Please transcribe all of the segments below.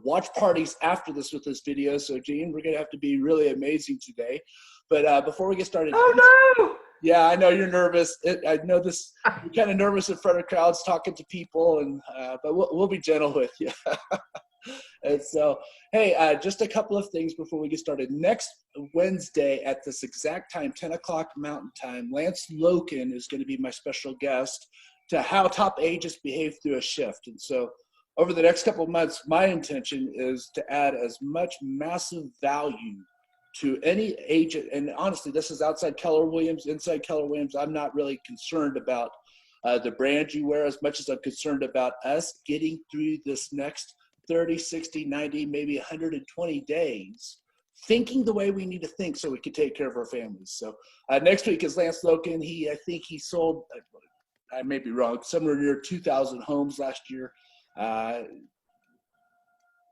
watch parties after this with this video. So Gene, we're going to have to be really amazing today. But before we get started. Oh no! Yeah, I know you're nervous. I know this, you're kind of nervous in front of crowds talking to people, and but we'll be gentle with you. And so, hey, just a couple of things before we get started. Next Wednesday at this exact time, 10 o'clock Mountain Time, Lance Loken is going to be my special guest to how top agents behave through a shift. And so over the next couple of months, my intention is to add as much massive value to any agent. And honestly, this is outside Keller Williams, inside Keller Williams. I'm not really concerned about the brand you wear as much as I'm concerned about us getting through this next 30, 60, 90, maybe 120 days, thinking the way we need to think so we can take care of our families. So next week is Lance Loken. I think he sold, I may be wrong, somewhere near 2,000 homes last year.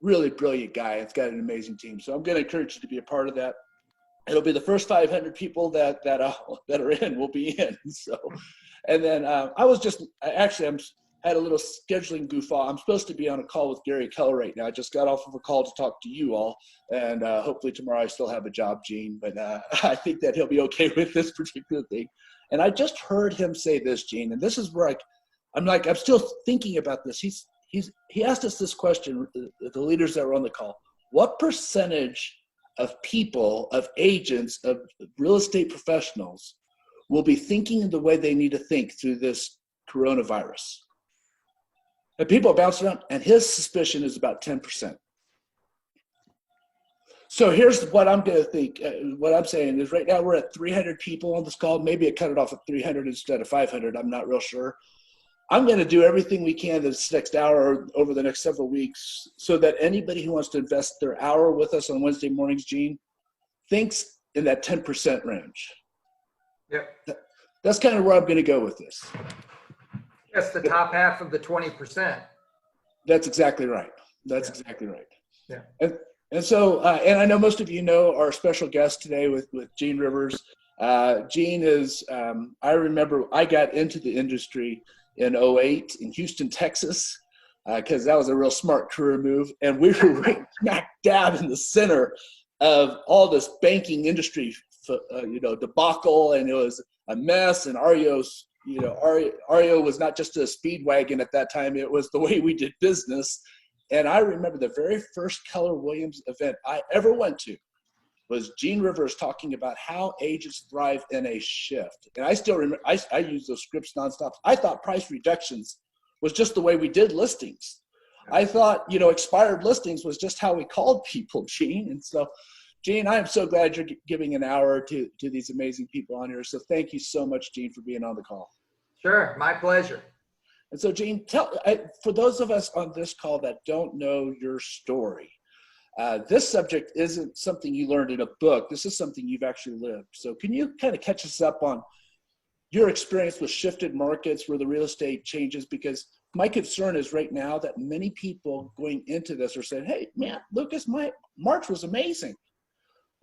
Really brilliant guy. It's got an amazing team. So I'm going to encourage you to be a part of that. It'll be the first 500 people that are in will be in. So, and then I'm had a little scheduling goof off. I'm supposed to be on a call with Gary Keller right now. I just got off of a call to talk to you all, and hopefully tomorrow I still have a job, Gene. But I think that he'll be okay with this particular thing. And I just heard him say this, Gene, and this is where I'm still thinking about this. He asked us this question, the leaders that were on the call: what percentage of people, of agents, of real estate professionals will be thinking in the way they need to think through this coronavirus? And people are bouncing around, and his suspicion is about 10%. So here's what I'm going to think. What I'm saying is right now we're at 300 people on this call. Maybe I cut it off at 300 instead of 500. I'm not real sure. I'm going to do everything we can this next hour or over the next several weeks so that anybody who wants to invest their hour with us on Wednesday mornings, Gene, thinks in that 10% range. Yep. That's kind of where I'm going to go with this. That's the top half of the 20%. That's exactly right. That's exactly right. Yeah. And so, and I know most of you know our special guest today with Gene Rivers. Gene is, I remember I got into the industry in 2008 in Houston, Texas, because that was a real smart career move. And we were right smack dab in the center of all this banking industry, debacle, and it was a mess. And REO was not just a speed wagon at that time. It was the way we did business. And I remember the very first Keller Williams event I ever went to was Gene Rivers talking about how agents thrive in a shift. And I still remember, I use those scripts nonstop. I thought price reductions was just the way we did listings. I thought, expired listings was just how we called people, Gene. And so, Gene, I am so glad you're giving an hour to these amazing people on here. So thank you so much, Gene, for being on the call. Sure, my pleasure. And so, Gene, for those of us on this call that don't know your story, this subject isn't something you learned in a book. This is something you've actually lived. So can you kind of catch us up on your experience with shifted markets where the real estate changes? Because my concern is right now that many people going into this are saying, hey, man, Lucas, my March was amazing.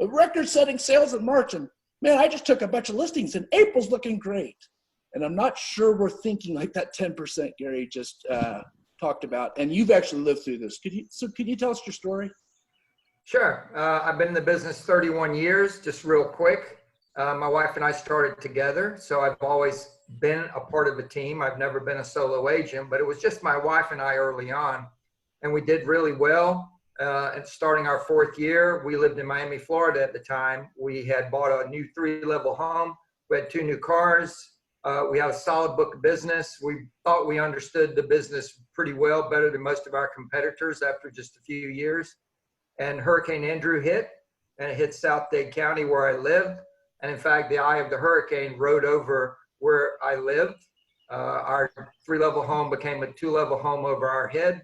A record-setting sales in March, and man, I just took a bunch of listings, and April's looking great. And I'm not sure we're thinking like that 10% Gary just talked about. And you've actually lived through this. Could you tell us your story? Sure. I've been in the business 31 years, just real quick. My wife and I started together, so I've always been a part of a team. I've never been a solo agent, but it was just my wife and I early on, and we did really well. And starting our 4th year, we lived in Miami, Florida at the time. We had bought a new 3-level home. We had 2 new cars. We had a solid book of business. We thought we understood the business pretty well, better than most of our competitors after just a few years. And Hurricane Andrew hit, and it hit South Dade County where I lived. And in fact, the eye of the hurricane rode over where I lived. Our 3-level home became a 2-level home over our head.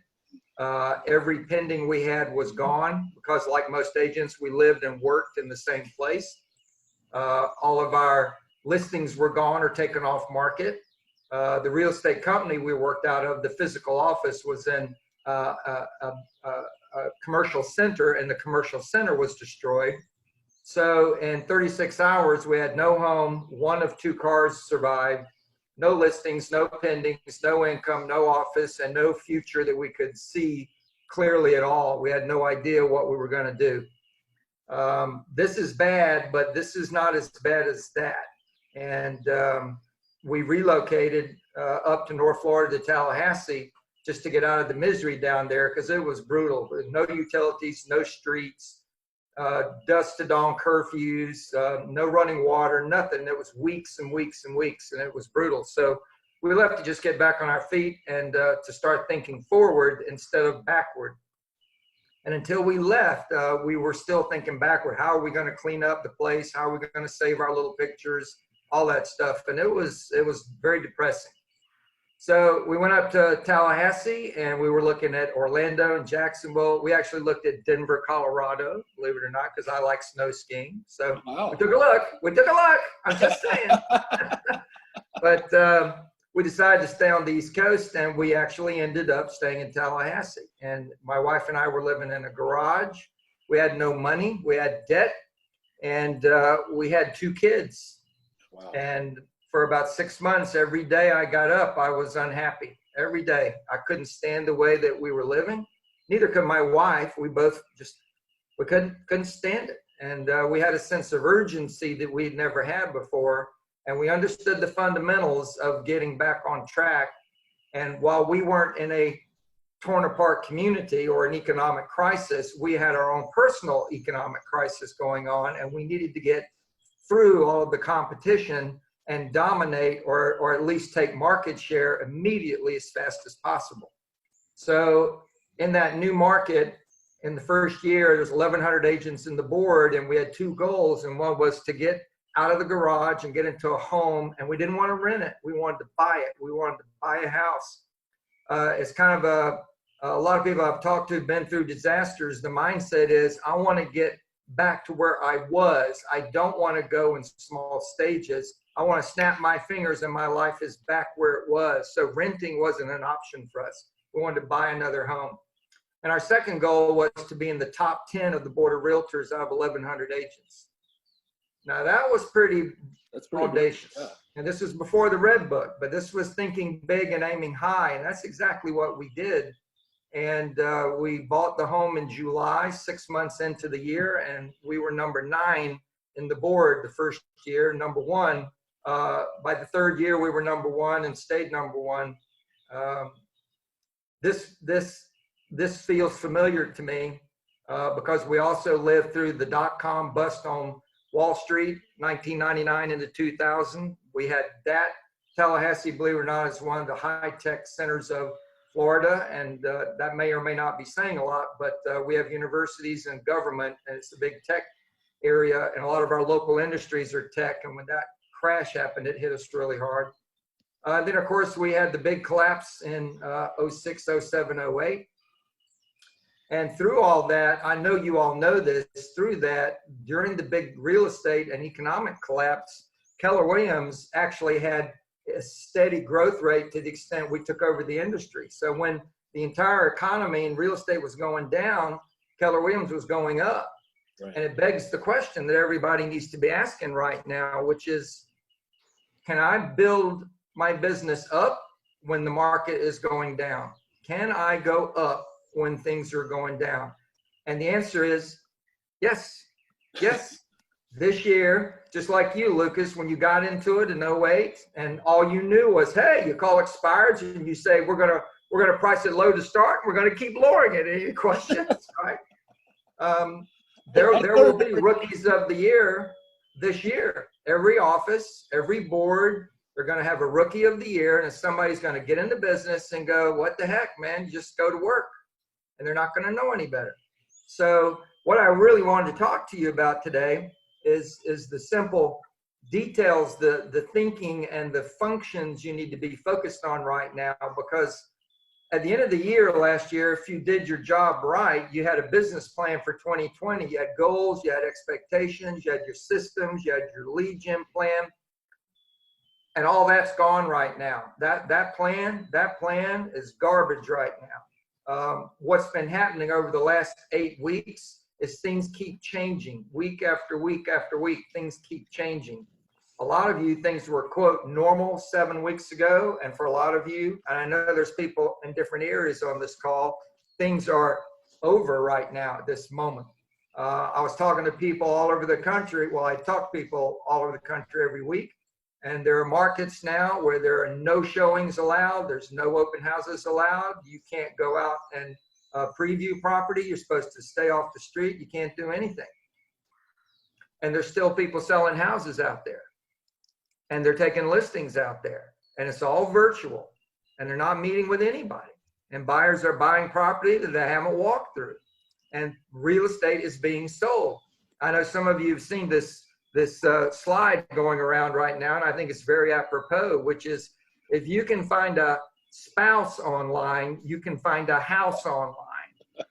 Every pending we had was gone because, like most agents, we lived and worked in the same place. All of our listings were gone or taken off market. The real estate company we worked out of, the physical office, was in a commercial center, and the commercial center was destroyed. So in 36 hours, we had no home. 1 of 2 cars survived. no listings, no pendings, no income, no office, and no future that we could see clearly at all. We had no idea what we were going to do. This is bad, but this is not as bad as that. And we relocated up to North Florida to Tallahassee just to get out of the misery down there, because it was brutal. No utilities, no streets, dusk to dawn curfews, no running water, nothing. It was weeks and weeks and weeks, and it was brutal. So we left to just get back on our feet and to start thinking forward instead of backward. And until we left, we were still thinking backward. How are we going to clean up the place? How are we going to save our little pictures? All that stuff. And it was very depressing. So we went up to Tallahassee, and we were looking at Orlando and Jacksonville. We actually looked at Denver, Colorado, believe it or not, because I like snow skiing. So wow. We took a look. I'm just saying. But we decided to stay on the East Coast, and we actually ended up staying in Tallahassee. And my wife and I were living in a garage. We had no money. We had debt, and we had 2 kids. Wow. And for about 6 months, every day I got up, I was unhappy. Every day. I couldn't stand the way that we were living. Neither could my wife. We both we couldn't stand it. And we had a sense of urgency that we'd never had before. And we understood the fundamentals of getting back on track. And while we weren't in a torn apart community or an economic crisis, we had our own personal economic crisis going on, and we needed to get through all of the competition and dominate or at least take market share immediately as fast as possible. So in that new market, in the first year, there's 1,100 agents in the board, and we had 2 goals. And one was to get out of the garage and get into a home, and we didn't want to rent it. We wanted to buy it. We wanted to buy a house. It's kind of a lot of people I've talked to have been through disasters. The mindset is, I want to get back to where I was. I don't want to go in small stages. I want to snap my fingers and my life is back where it was. So renting wasn't an option for us. We wanted to buy another home. And our second goal was to be in the top 10 of the board of realtors out of 1,100 agents. Now that was pretty audacious. Yeah. And this was before the Red Book, but this was thinking big and aiming high. And that's exactly what we did. And we bought the home in July, 6 months into the year, and we were number 9 in the board the first year, number 1. By the third year, we were number 1 and stayed number 1. This feels familiar to me because we also lived through the dot-com bust on Wall Street, 1999 into 2000. We had that. Tallahassee, believe it or not, is one of the high-tech centers of Florida, and that may or may not be saying a lot, but we have universities and government, and it's a big tech area, and a lot of our local industries are tech, and when that crash happened, it hit us really hard. Then, of course, we had the big collapse in 06, 07, 08. And through all that, I know you all know this, through that, during the big real estate and economic collapse, Keller Williams actually had a steady growth rate to the extent we took over the industry. So when the entire economy and real estate was going down, Keller Williams was going up. Right. And it begs the question that everybody needs to be asking right now, which is, can I build my business up when the market is going down? Can I go up when things are going down? And the answer is yes. Yes. This year, just like you, Lucas, when you got into it in 08, and all you knew was, hey, you call expireds and you say, we're gonna price it low to start, we're gonna keep lowering it. Any questions? Right? There will be rookies of the year this year. Every office, every board, they're gonna have a rookie of the year, and somebody's gonna get into business and go, what the heck, man, you just go to work. And they're not gonna know any better. So what I really wanted to talk to you about today is the simple details, the thinking and the functions you need to be focused on right now, because at the end of the year last year, if you did your job right, you had a business plan for 2020. You had goals, you had expectations, you had your systems, you had your lead gen plan, and all that's gone right now. That plan is garbage right now. What's been happening over the last 8 weeks is things keep changing. Week after week after week, things keep changing. a lot of you, things were, quote, normal 7 weeks ago. And for a lot of you, and I know there's people in different areas on this call, things are over right now at this moment. I was talking to people all over the country. Well, I talk to people all over the country every week. And there are markets now where there are no showings allowed. There's no open houses allowed. You can't go out and preview property. You're supposed to stay off the street. You can't do anything. And there's still people selling houses out there. And they're taking listings out there. And it's all virtual. And they're not meeting with anybody. And buyers are buying property that they haven't walked through. And real estate is being sold. I know some of you have seen this slide going around right now, and I think it's very apropos, which is if you can find a spouse online, you can find a house online.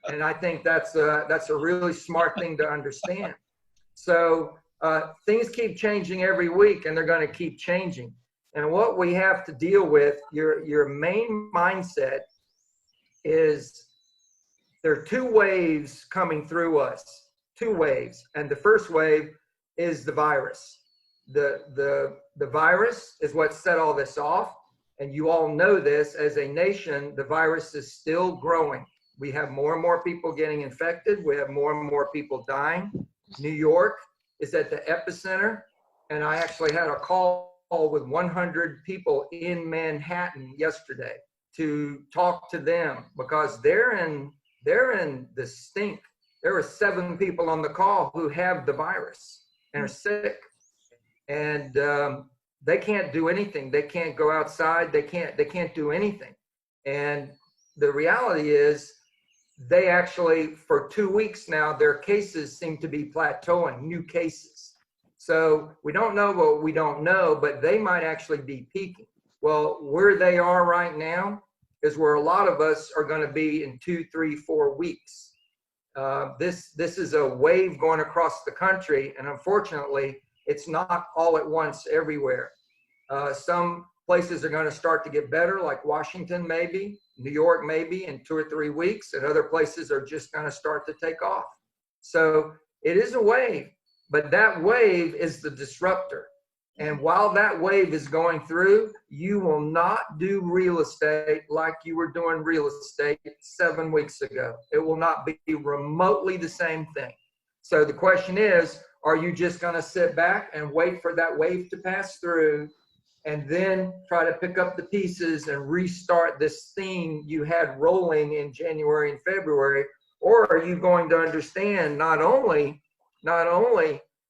And I think that's a really smart thing to understand. So things keep changing every week, and they're going to keep changing. And what we have to deal with, your main mindset is there are two waves coming through us, two waves. And the first wave is the virus. The virus is what set all this off. And you all know this, as a nation, the virus is still growing. We have more and more people getting infected. We have more and more people dying. New York is at the epicenter. And I actually had a call with 100 people in Manhattan yesterday to talk to them because they're in the stink. There were 7 people on the call who have the virus and are sick, and they can't do anything. They can't go outside. They can't do anything. And the reality is, they actually, for 2 weeks now, their cases seem to be plateauing, new cases. So we don't know what we don't know, but they might actually be peaking. Well, where they are right now is where a lot of us are going to be in 2, 3, 4 weeks. This is a wave going across the country, and unfortunately, it's not all at once everywhere. Some places are going to start to get better, like Washington maybe, New York maybe in 2 or 3 weeks, and other places are just going to start to take off. So it is a wave, but that wave is the disruptor. And while that wave is going through, you will not do real estate like you were doing real estate 7 weeks ago. It will not be remotely the same thing. So the question is, are you just going to sit back and wait for that wave to pass through and then try to pick up the pieces and restart this theme you had rolling in January and February? Or are you going to understand not only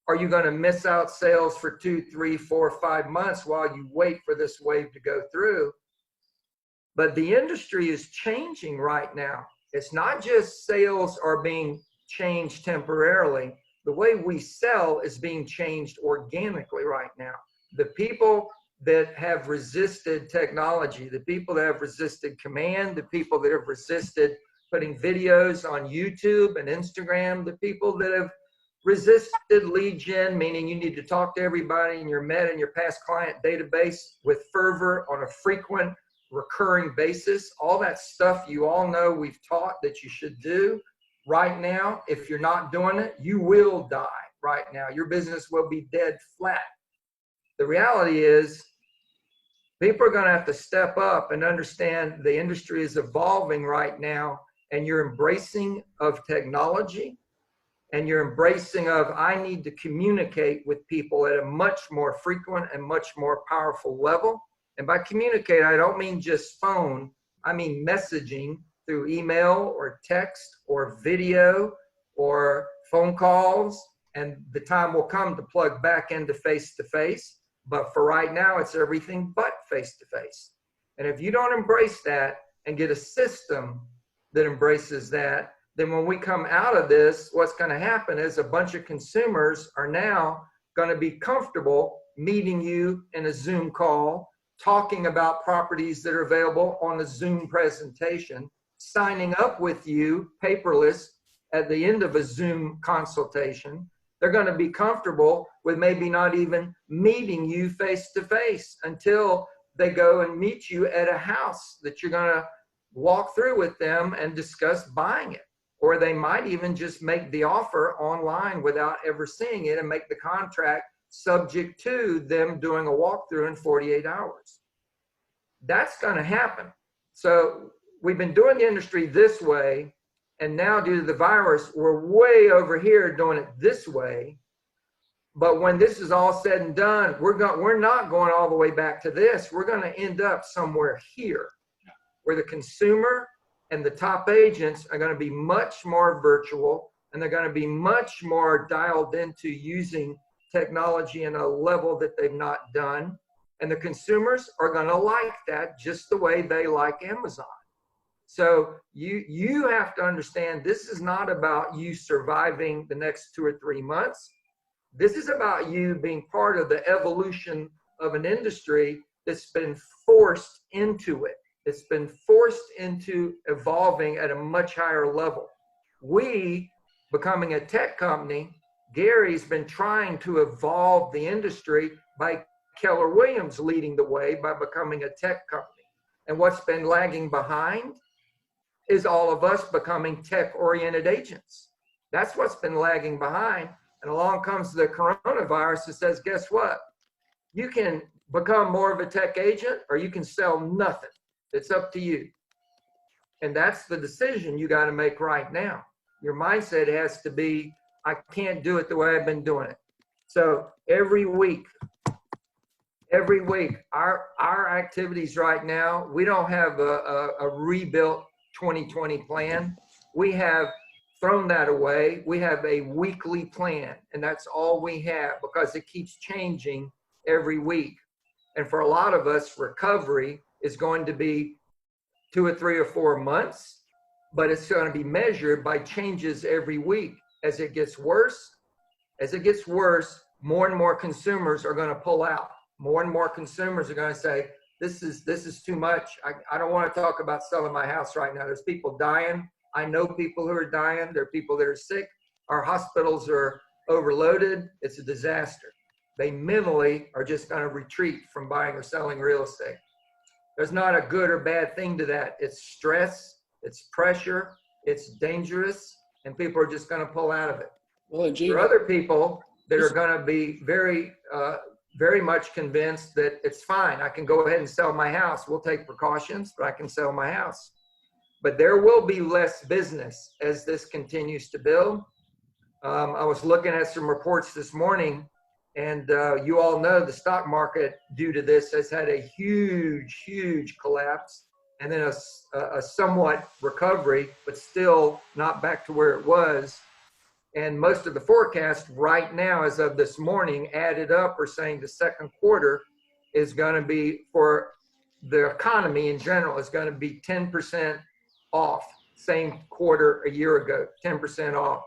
are you going to miss out sales for 2, 3, 4, 5 months while you wait for this wave to go through, but the industry is changing right now. It's not just sales are being changed temporarily. The way we sell is being changed organically right now. The people that have resisted technology, the people that have resisted command, the people that have resisted putting videos on YouTube and Instagram, the people that have resisted lead gen, meaning you need to talk to everybody in your Meta and your past client database with fervor on a frequent, recurring basis. All that stuff you all know we've taught that you should do. Right now, if you're not doing it, you will die right now. Your business will be dead flat. The reality is, people are going to have to step up and understand the industry is evolving right now, and you're embracing of technology. And you're embracing of, I need to communicate with people at a much more frequent and much more powerful level. And by communicate, I don't mean just phone. I mean messaging through email or text or video or phone calls. And the time will come to plug back into face-to-face. But for right now, it's everything but face-to-face. And if you don't embrace that and get a system that embraces that, then when we come out of this, what's going to happen is a bunch of consumers are now going to be comfortable meeting you in a Zoom call, talking about properties that are available on a Zoom presentation, signing up with you paperless at the end of a Zoom consultation. They're going to be comfortable with maybe not even meeting you face to face until they go and meet you at a house that you're going to walk through with them and discuss buying it. Or they might even just make the offer online without ever seeing it and make the contract subject to them doing a walkthrough in 48 hours. That's going to happen. So we've been doing the industry this way, and now due to the virus, we're way over here doing it this way. But when this is all said and done, we're not going all the way back to this. We're going to end up somewhere here where the consumer and the top agents are going to be much more virtual, and they're going to be much more dialed into using technology in a level that they've not done. And the consumers are going to like that just the way they like Amazon. So you have to understand, this is not about you surviving the next 2 or 3 months. This is about you being part of the evolution of an industry that's been forced into it. It's been forced into evolving at a much higher level. We, becoming a tech company, Gary's been trying to evolve the industry by Keller Williams leading the way by becoming a tech company. And what's been lagging behind is all of us becoming tech-oriented agents. That's what's been lagging behind. And along comes the coronavirus that says, guess what? You can become more of a tech agent or you can sell nothing. It's up to you. And that's the decision you got to make right now. Your mindset has to be, I can't do it the way I've been doing it. So every week, our activities right now, we don't have a rebuilt 2020 plan. We have thrown that away. We have a weekly plan, and that's all we have because it keeps changing every week. And for a lot of us, recovery is going to be 2 or 3 or 4 months, but it's going to be measured by changes every week. As it gets worse, more and more consumers are going to pull out. More and more consumers are going to say, this is too much. I don't want to talk about selling my house right now. There's people dying. I know people who are dying. There are people that are sick. Our hospitals are overloaded. It's a disaster. They mentally are just going to retreat from buying or selling real estate. There's not a good or bad thing to that. It's stress, it's pressure, it's dangerous, and people are just going to pull out of it. Well, and Gene, there are other people that are going to be very much convinced that it's fine. I can go ahead and sell my house. We'll take precautions, but I can sell my house. But there will be less business as this continues to build. I was looking at some reports this morning, and you all know the stock market due to this has had a huge collapse, and then a somewhat recovery, but still not back to where it was. And most of the forecast right now, as of this morning, added up are saying the second quarter is going to be, for the economy in general, is going to be 10% off. Same quarter a year ago, 10% off.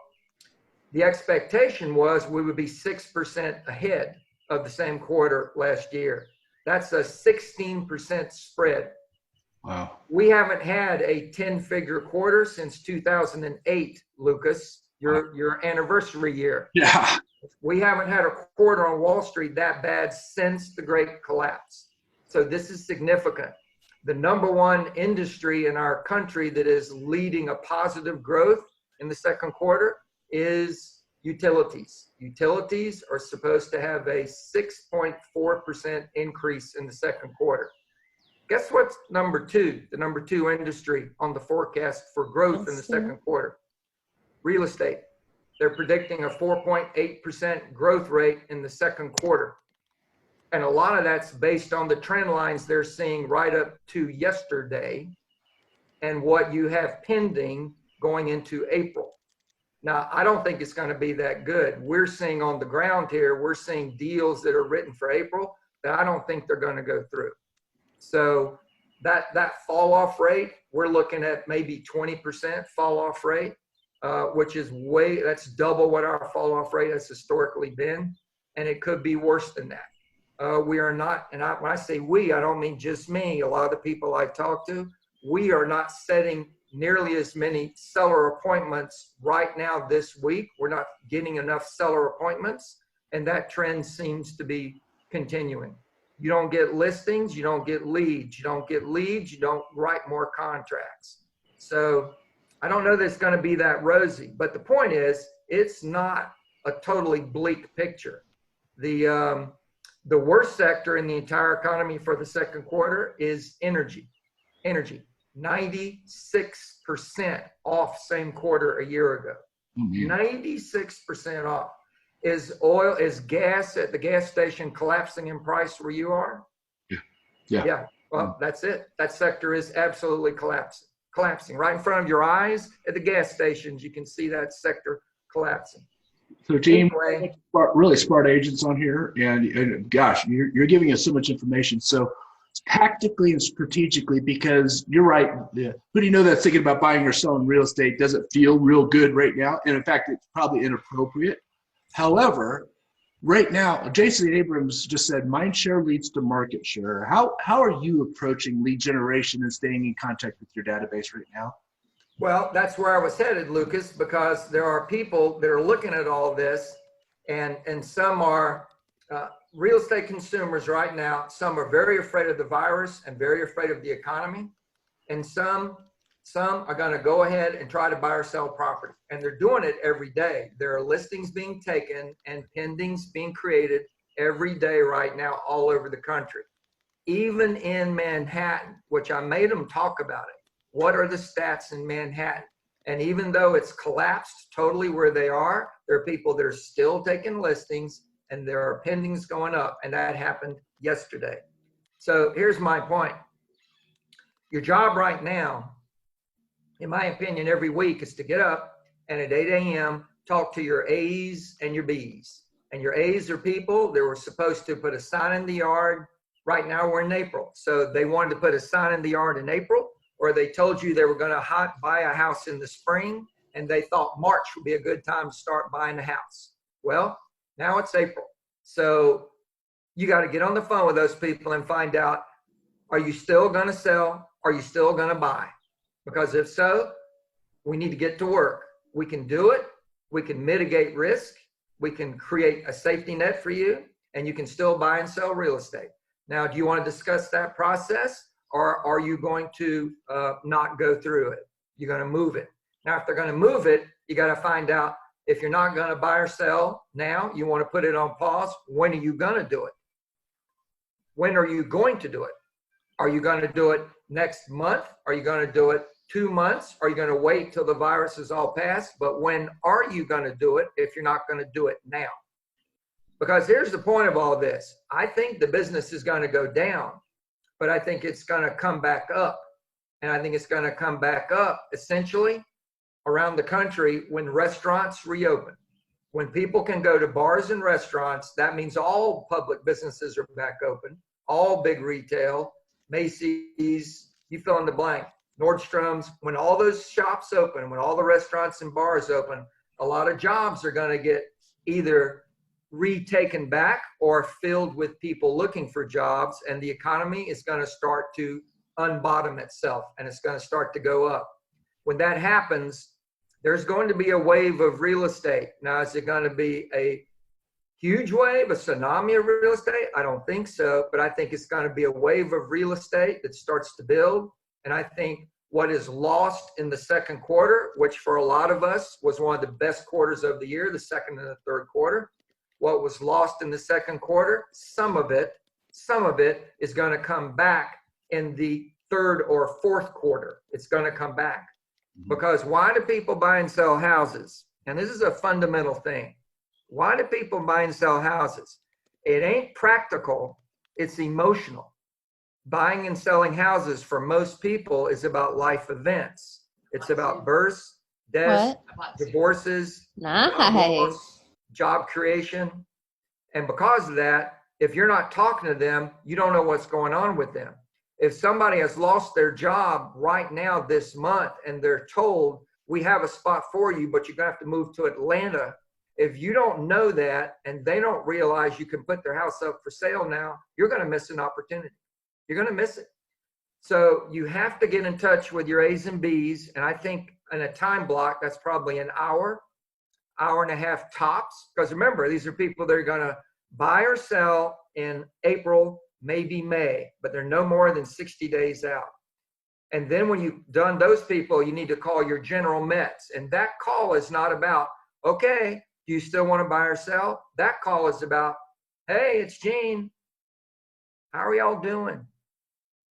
The expectation was we would be 6% ahead of the same quarter last year. That's a 16% spread. Wow. We haven't had a 10-figure quarter since 2008, Lucas. Your anniversary year. Yeah. We haven't had a quarter on Wall Street that bad since the Great Collapse. So this is significant. The #1 industry in our country that is leading a positive growth in the second quarter is utilities. Utilities are supposed to have a 6.4% increase in the second quarter. Guess what's #2, the #2 industry on the forecast for growth in the second quarter? Real estate. They're predicting a 4.8% growth rate in the second quarter. And a lot of that's based on the trend lines they're seeing right up to yesterday and what you have pending going into April. Now, I don't think it's going to be that good. We're seeing on the ground here, we're seeing deals that are written for April that I don't think they're going to go through. So that fall off rate, we're looking at maybe 20% fall off rate. Which is that's double what our fall off rate has historically been. And it could be worse than that. We are not, and when I say we, I don't mean just me. A lot of the people I talk to, we are not setting nearly as many seller appointments right now this week. We're not getting enough seller appointments. And that trend seems to be continuing. You don't get listings, you don't get leads. You don't get leads, you don't write more contracts. So I don't know that it's going to be that rosy, but the point is, it's not a totally bleak picture. The worst sector in the entire economy for the second quarter is energy. Energy, 96% off same quarter a year ago. 96% off. Is gas at the gas station collapsing in price where you are? Yeah. Well, that's it. That sector is absolutely collapsing. Right in front of your eyes at the gas stations, you can see that sector collapsing. So, Gene, anyway, really smart agents on here, and gosh, you're giving us so much information. So, tactically and strategically, because you're right, who do you know that's thinking about buying or selling real estate doesn't feel real good right now, and in fact, it's probably inappropriate. However, right now, Jason Abrams just said, mind share leads to market share. How are you approaching lead generation and staying in contact with your database right now? Well, that's where I was headed, Lucas, because there are people that are looking at all this, and some are real estate consumers right now. Some are very afraid of the virus and very afraid of the economy, and some are going to go ahead and try to buy or sell property, and they're doing it every day. There are listings being taken and pendings being created every day right now all over the country, even in Manhattan, which I made them talk about it. What are the stats in Manhattan? And even though it's collapsed totally where they are, there are people that are still taking listings, and there are pendings going up, and that happened yesterday. So here's my point. Your job right now, in my opinion, every week is to get up and at 8 a.m. talk to your A's and your B's. And your A's are people that were supposed to put a sign in the yard. Right now we're in April. So they wanted to put a sign in the yard in April, or they told you they were going to buy a house in the spring, and they thought March would be a good time to start buying a house. Well, now it's April. So you got to get on the phone with those people and find out, are you still going to sell? Are you still going to buy? Because if so, we need to get to work. We can do it. We can mitigate risk. We can create a safety net for you, and you can still buy and sell real estate. Now, do you want to discuss that process, or are you going to not go through it? You're going to move it. Now, if they're going to move it, you got to find out, if you're not going to buy or sell now, you want to put it on pause. When are you going to do it? When are you going to do it? Are you going to do it next month? Are you going to do it 2 months? Are you going to wait till the virus is all past? But when are you going to do it if you're not going to do it now? Because here's the point of all this. I think the business is going to go down, but I think it's going to come back up. And I think it's going to come back up essentially around the country when restaurants reopen. When people can go to bars and restaurants, that means all public businesses are back open, all big retail, Macy's, you fill in the blank, Nordstrom's. When all those shops open, when all the restaurants and bars open, a lot of jobs are going to get either retaken back or filled with people looking for jobs, and the economy is going to start to unbottom itself, and it's going to start to go up. When that happens, there's going to be a wave of real estate. Now, is it going to be a huge wave, a tsunami of real estate? I don't think so, but I think it's going to be a wave of real estate that starts to build. And I think what is lost in the second quarter, which for a lot of us was one of the best quarters of the year, the second and the third quarter, what was lost in the second quarter, some of it is going to come back in the third or fourth quarter. It's going to come back. Because why do people buy and sell houses? And this is a fundamental thing. Why do people buy and sell houses? It ain't practical, it's emotional. Buying and selling houses for most people is about life events. It's about births, deaths, divorces, job creation. And because of that, if you're not talking to them, you don't know what's going on with them. If somebody has lost their job right now this month and they're told, we have a spot for you, but you're going to have to move to Atlanta. If you don't know that and they don't realize you can put their house up for sale now, you're going to miss an opportunity. You're going to miss it. So you have to get in touch with your A's and B's. And I think in a time block, that's probably an hour, hour and a half tops. Because remember, these are people that are going to buy or sell in April, maybe May, but they're no more than 60 days out. And then when you've done those people, you need to call your general Mets. And that call is not about, okay, do you still want to buy or sell? That call is about, Hey, it's Gene. How are y'all doing?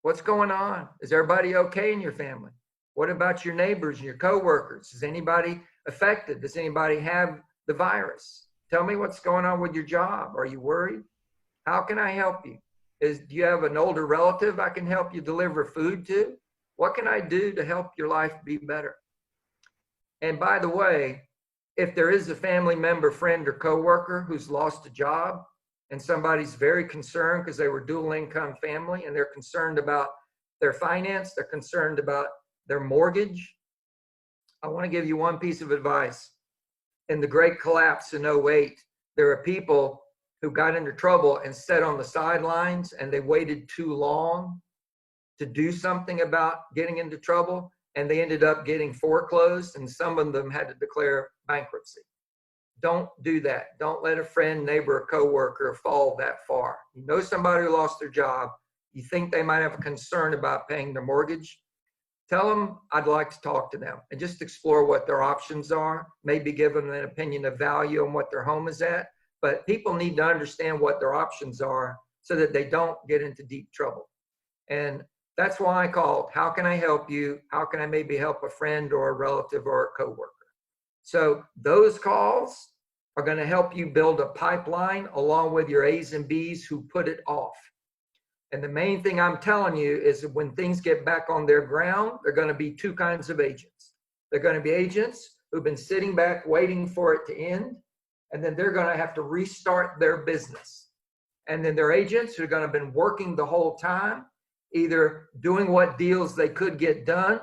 What's going on? Is everybody okay in your family? What about your neighbors and your coworkers? Is anybody affected? Does anybody have the virus? Tell me what's going on with your job. Are you worried? How can I help you? Do you have an older relative I can help you deliver food to? What can I do to help your life be better? And by the way, if there is a family member, friend, or coworker who's lost a job and somebody's very concerned because they were dual income family and they're concerned about their finance, they're concerned about their mortgage, I want to give you one piece of advice. In the great collapse in '08, there are people who got into trouble and sat on the sidelines and they waited too long to do something about getting into trouble, and they ended up getting foreclosed, and some of them had to declare bankruptcy. Don't do that. Don't let a friend, neighbor, or coworker fall that far. You know somebody who lost their job, you think they might have a concern about paying their mortgage, tell them I'd like to talk to them and just explore what their options are, maybe give them an opinion of value on what their home is at. But people need to understand what their options are so that they don't get into deep trouble. And that's why I called, how can I help you? How can I maybe help a friend or a relative or a coworker? So those calls are going to help you build a pipeline along with your A's and B's who put it off. And the main thing I'm telling you is that when things get back on their ground, there are going to be two kinds of agents. They're going to be agents who've been sitting back waiting for it to end, and then they're going to have to restart their business. And then there are agents who are going to have been working the whole time, either doing what deals they could get done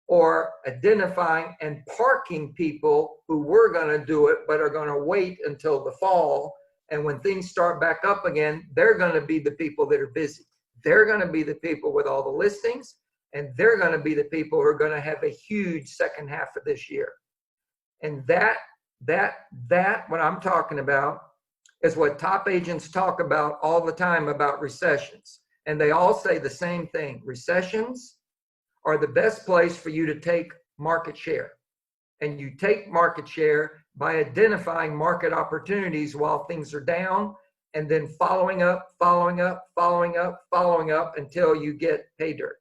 or identifying and parking people who were going to do it but are going to wait until the fall. And when things start back up again, they're going to be the people that are busy. They're going to be the people with all the listings, and they're going to be the people who are going to have a huge second half of this year. And that what I'm talking about is what top agents talk about all the time about recessions. And they all say the same thing. Recessions are the best place for you to take market share. And you take market share by identifying market opportunities while things are down, and then following up until you get pay dirt.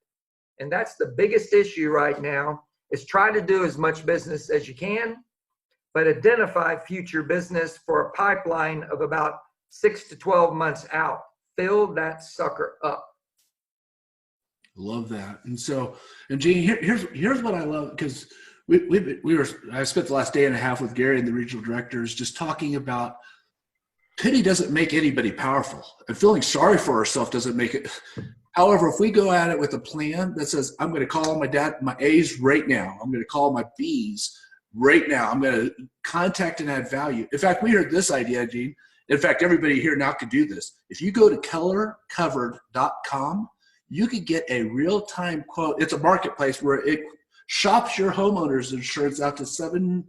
And that's the biggest issue right now, is try to do as much business as you can, but identify future business for a pipeline of about 6 to 12 months out. Fill that sucker up. Love that. And so, and Gene, here's what I love, because I spent the last day and a half with Gary and the regional directors just talking about pity doesn't make anybody powerful, and feeling sorry for ourselves doesn't make it. However, if we go at it with a plan that says, I'm going to call my A's right now, I'm going to call my B's right now, I'm going to contact and add value. In fact, we heard this idea, Gene. In fact, everybody here now could do this. If you go to kellercovered.com, you could get a real-time quote. It's a marketplace where it shops your homeowner's insurance out to seven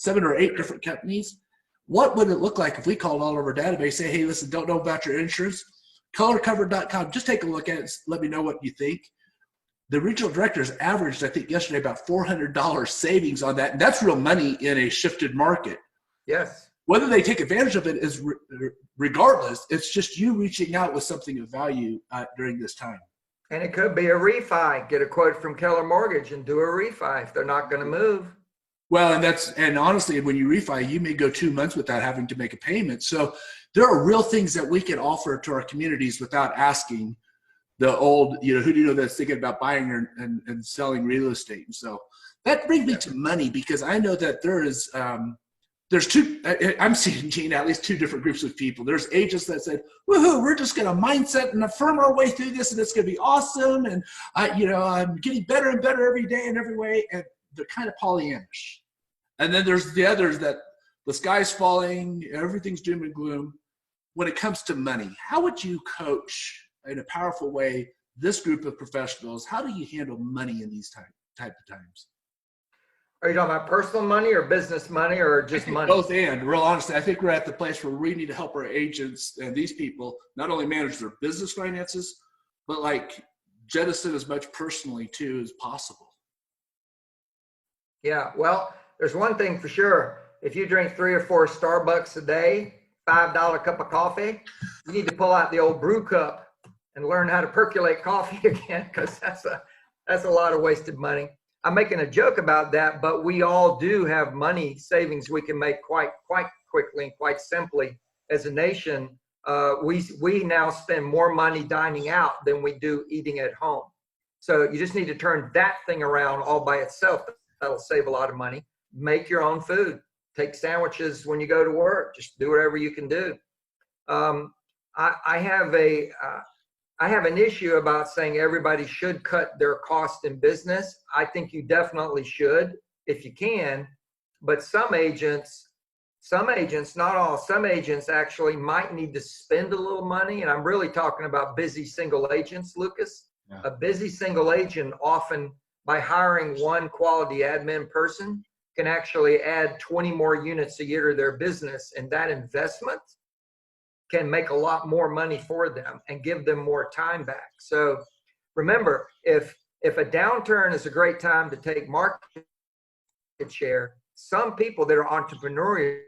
or eight different companies. What would it look like if we called all of our database, say, hey, listen, don't know about your insurance? Kellercovered.com, just take a look at it. Let me know what you think. The regional directors averaged, I think yesterday, about $400 savings on that. And that's real money in a shifted market. Yes. Whether they take advantage of it is regardless. It's just you reaching out with something of value during this time. And it could be a refi. Get a quote from Keller Mortgage and do a refi if they're not going to move. Well, and honestly, when you refi, you may go 2 months without having to make a payment. So there are real things that we can offer to our communities without asking the old, who do you know that's thinking about buying and selling real estate? And so that brings me to money, because I know that there's two, I'm seeing, Gene, at least two different groups of people. There's agents that said, woohoo, we're just going to mindset and affirm our way through this, and it's going to be awesome. And I'm getting better and better every day in every way. And they're kind of Pollyannish. And then there's the others that the sky's falling, everything's doom and gloom. When it comes to money, how would you coach in a powerful way this group of professionals? How do you handle money in these type of times? Are you talking about personal money or business money or just money? Both and. Real honestly, I think we're at the place where we need to help our agents and these people not only manage their business finances, but jettison as much personally too as possible. Yeah, well, there's one thing for sure. If you drink 3 or 4 Starbucks a day, $5 cup of coffee, you need to pull out the old brew cup and learn how to percolate coffee again, because that's a lot of wasted money. I'm making a joke about that, but we all do have money savings we can make quite quickly and quite simply. As a nation, we now spend more money dining out than we do eating at home. So you just need to turn that thing around all by itself. That'll save a lot of money. Make your own food. Take sandwiches when you go to work. Just do whatever you can do. I have an issue about saying everybody should cut their cost in business. I think you definitely should if you can, but some agents, not all, some agents actually might need to spend a little money. And I'm really talking about busy single agents, Lucas. Yeah. A busy single agent often, by hiring one quality admin person, can actually add 20 more units a year to their business. And that investment can make a lot more money for them and give them more time back. So remember, if a downturn is a great time to take market share, some people that are entrepreneurial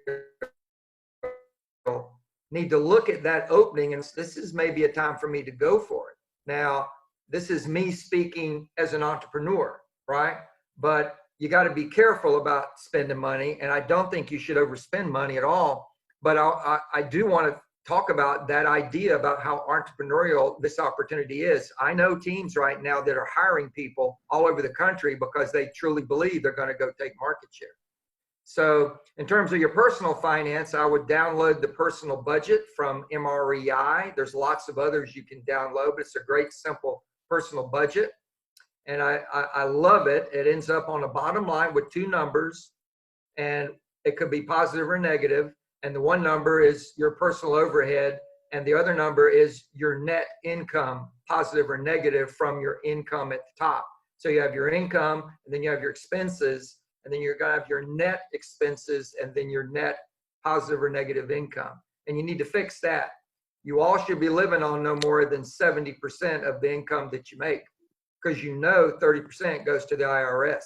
need to look at that opening and this is maybe a time for me to go for it. Now, this is me speaking as an entrepreneur, right? But you got to be careful about spending money, and I don't think you should overspend money at all. But I do want to talk about that idea about how entrepreneurial this opportunity is. I know teams right now that are hiring people all over the country because they truly believe they're going to go take market share. So in terms of your personal finance, I would download the personal budget from MREI. There's lots of others you can download, but it's a great, simple personal budget. And I love it. It ends up on the bottom line with two numbers, and it could be positive or negative. And the one number is your personal overhead, and the other number is your net income, positive or negative from your income at the top. So you have your income, and then you have your expenses, and then you're going to have your net expenses, and then your net positive or negative income. And you need to fix that. You all should be living on no more than 70% of the income that you make, because 30% goes to the IRS.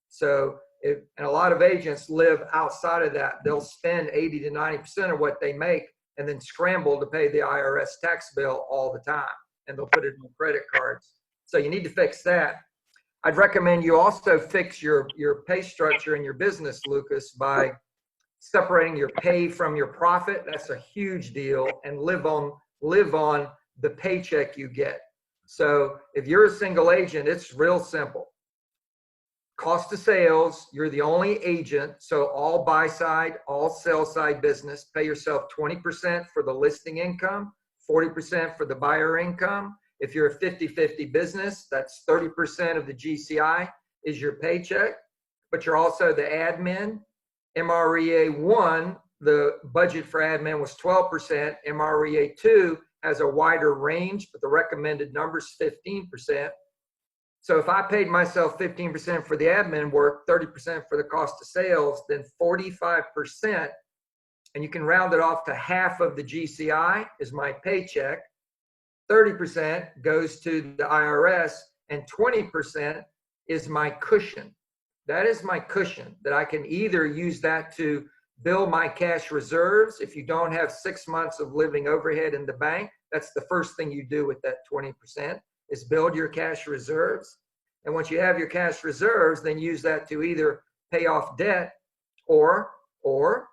So and a lot of agents live outside of that. They'll spend 80 to 90% of what they make and then scramble to pay the IRS tax bill all the time. And they'll put it on credit cards. So you need to fix that. I'd recommend you also fix your pay structure in your business, Lucas, by separating your pay from your profit. That's a huge deal. And live on the paycheck you get. So if you're a single agent, it's real simple. Cost of sales, you're the only agent. So all buy side, all sell side business, pay yourself 20% for the listing income, 40% for the buyer income. If you're a 50-50 business, that's 30% of the GCI is your paycheck, but you're also the admin. MREA 1, the budget for admin was 12%. MREA 2 has a wider range, but the recommended number is 15%. So if I paid myself 15% for the admin work, 30% for the cost of sales, then 45%, and you can round it off to half of the GCI is my paycheck. 30% goes to the IRS, and 20% is my cushion. That is my cushion that I can either use that to build my cash reserves. If you don't have 6 months of living overhead in the bank, that's the first thing you do with that 20%. Is build your cash reserves. And once you have your cash reserves, then use that to either pay off debt or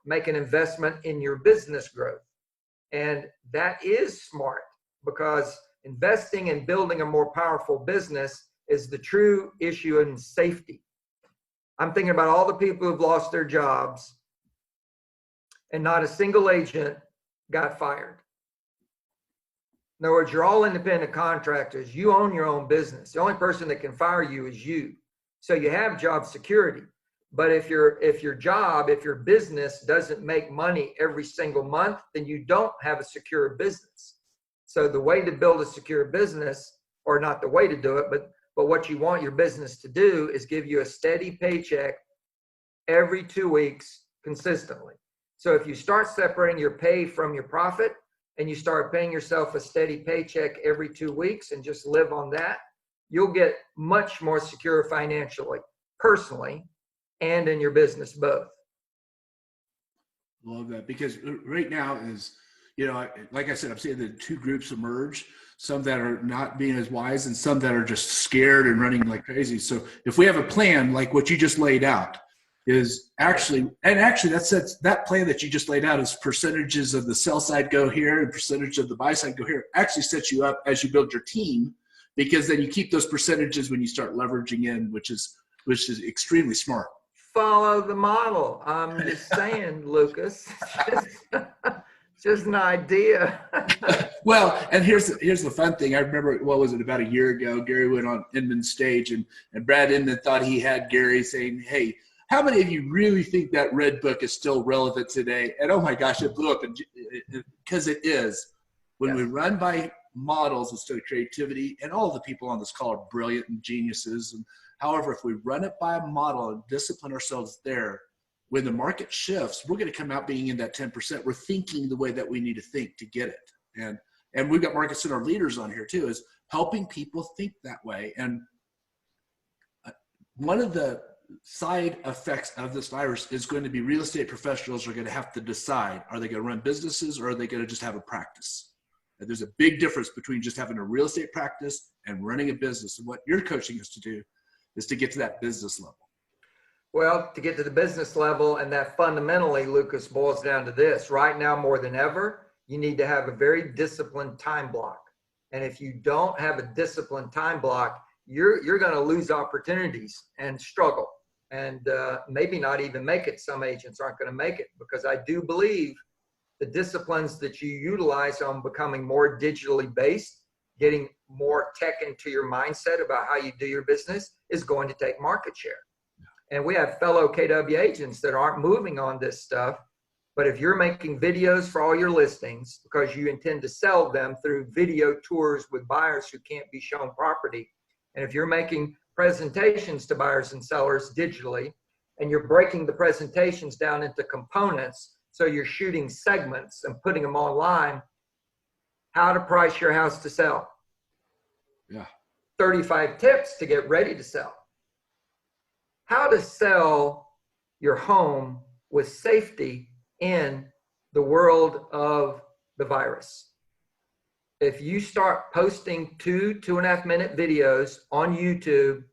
make an investment in your business growth. And that is smart, because investing and building a more powerful business is the true issue in safety. I'm thinking about all the people who've lost their jobs and not a single agent got fired. In other words, you're all independent contractors. You own your own business. The only person that can fire you is you. So you have job security. But if your business doesn't make money every single month, then you don't have a secure business. So the way to build a secure business, or not the way to do it, but what you want your business to do is give you a steady paycheck every 2 weeks consistently. So if you start separating your pay from your profit, and you start paying yourself a steady paycheck every 2 weeks and just live on that, you'll get much more secure financially, personally, and in your business both. Love that, because right now is, like I said, I'm seeing the two groups emerge, some that are not being as wise and some that are just scared and running like crazy. So if we have a plan like what you just laid out is actually, that plan that you just laid out is percentages of the sell side go here and percentage of the buy side go here, actually sets you up as you build your team, because then you keep those percentages when you start leveraging in, which is extremely smart. Follow the model. I'm just saying, Lucas. Just an idea. Well, and here's the fun thing. I remember, what was it, about a year ago, Gary went on Inman's stage, and Brad Inman thought he had Gary saying, "Hey, how many of you really think that red book is still relevant today?" And oh my gosh, it blew up, because it is. When we run by models instead of creativity, and all the people on this call are brilliant and geniuses, and however, if we run it by a model and discipline ourselves there, when the market shifts, we're going to come out being in that 10%. We're thinking the way that we need to think to get it. And we've got market center leaders on here too, is helping people think that way. And one of the side effects of this virus is going to be real estate professionals are going to have to decide, are they going to run businesses or are they going to just have a practice? And there's a big difference between just having a real estate practice and running a business. And what you're coaching us to do is to get to that business level. Well, to get to the business level, and that fundamentally, Lucas, boils down to this. Right now, more than ever, you need to have a very disciplined time block. And if you don't have a disciplined time block, you're going to lose opportunities and struggle, and maybe not even make it. Some agents aren't going to make it, because I do believe the disciplines that you utilize on becoming more digitally based, getting more tech into your mindset about how you do your business, is going to take market share. And we have fellow KW agents that aren't moving on this stuff. But if you're making videos for all your listings because you intend to sell them through video tours with buyers who can't be shown property, and if you're making presentations to buyers and sellers digitally, and you're breaking the presentations down into components, so you're shooting segments and putting them online, how to price your house to sell. Yeah. 35 tips to get ready to sell. How to sell your home with safety in the world of the virus. If you start posting 2.5 minute videos on YouTube,